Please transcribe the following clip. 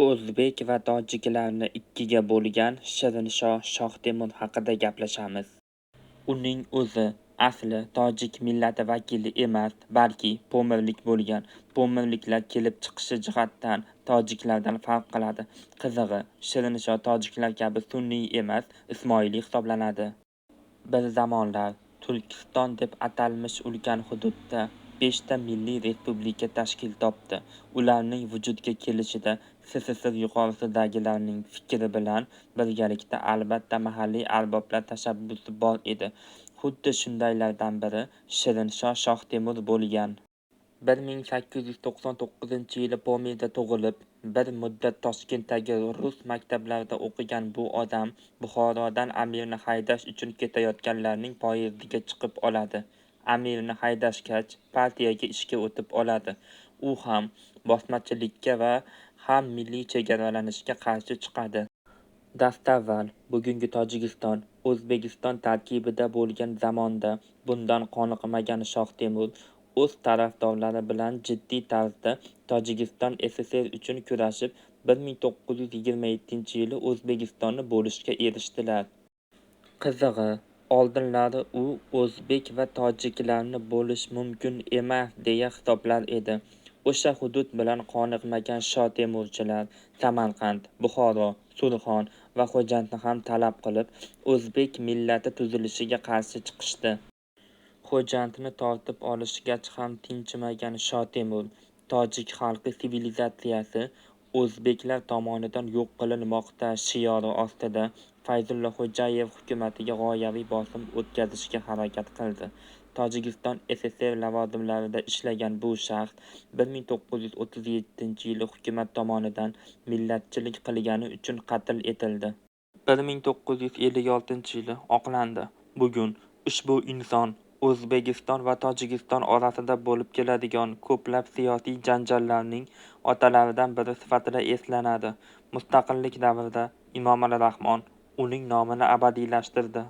O'zbek va tojiklarni ikkiga bo'lgan Shirinsho Shoh Temur haqida gaplashamiz. Uning o'zi asli tojik millati vakili emas, balki po'mirlik bo'lgan. Po'mirliklar kelib chiqishi jihatdan tojiklardan farq qiladi. Qizig'i, Shirinsho tojiklar kabi sunniy emas, ismoiliy hisoblanadi. Bir zamonlar Turkiston deb atalmish ulkan hududda 5 ta milliy respublika tashkil topdi. Ularning vujudga kelishida SSSR yuqoridagilarning fikri bilan birgalikda albatta mahalliy arboblar tashabbusi bor edi. Xuddi shundaylardan biri Shirinsho Shoh Temur bo'lgan. 1899-yili Pomida tug'ilib, bir muddat Toshkentdagi rus maktablarida o'qigan bu odam Buxorodan Amirni haydash uchun ketayotganlarning poyezdiga chiqib oladi. Amirni haydashgach, partiyaga ishga o'tib oladi. U ham bosmachilikka va ham milliy chegaralanishga qarshi chiqadi. Dastavval bugungi Tojikiston, O'zbekiston tarkibida bo'lgan zamonda bundan qoniqmagan Shoh Temur o'z tarafdorlari bilan jiddiy tarzda Tojikiston SSR uchun kurashib, 1927-yili O'zbekistonni bo'lishga erishdilar. Qizig'i, oldinlari u o'zbek va tojiklarni bo'lish mumkin emas deya hisoblar edi. O'sha hudud bilan qoniqmagan Shoh Temurchilar Samarqand, Buxoro, Surxon va Xo'jandni ham talab qilib, o'zbek millati tuzilishiga qarshi chiqishdi. Xo'jandni tortib olishgach ham tinchimagan Shoh Temur, tojik xalqi sivilizatsiyasi o'zbeklar tomonidan yo'q qilinmoqda shiori ostida Fayzulla Xo'jayev hukumatiga g'oyaviy bosim o'tkazishga harakat qildi. Tojikiston SSR lavozimlarida ishlagan bu shaxs 1937-yili hukumat tomonidan millatchilik qilgani uchun qatl etildi. 1956-yili oqlandi. Bugun ushbu inson O'zbekiston va Tojikiston orasida bo'lib keladigan ko'plab siyosiy janjallarning otalaridan biri sifatida eslanadi. Mustaqillik davrida Emomali Rahmon uning nomini abadiylashtirdi.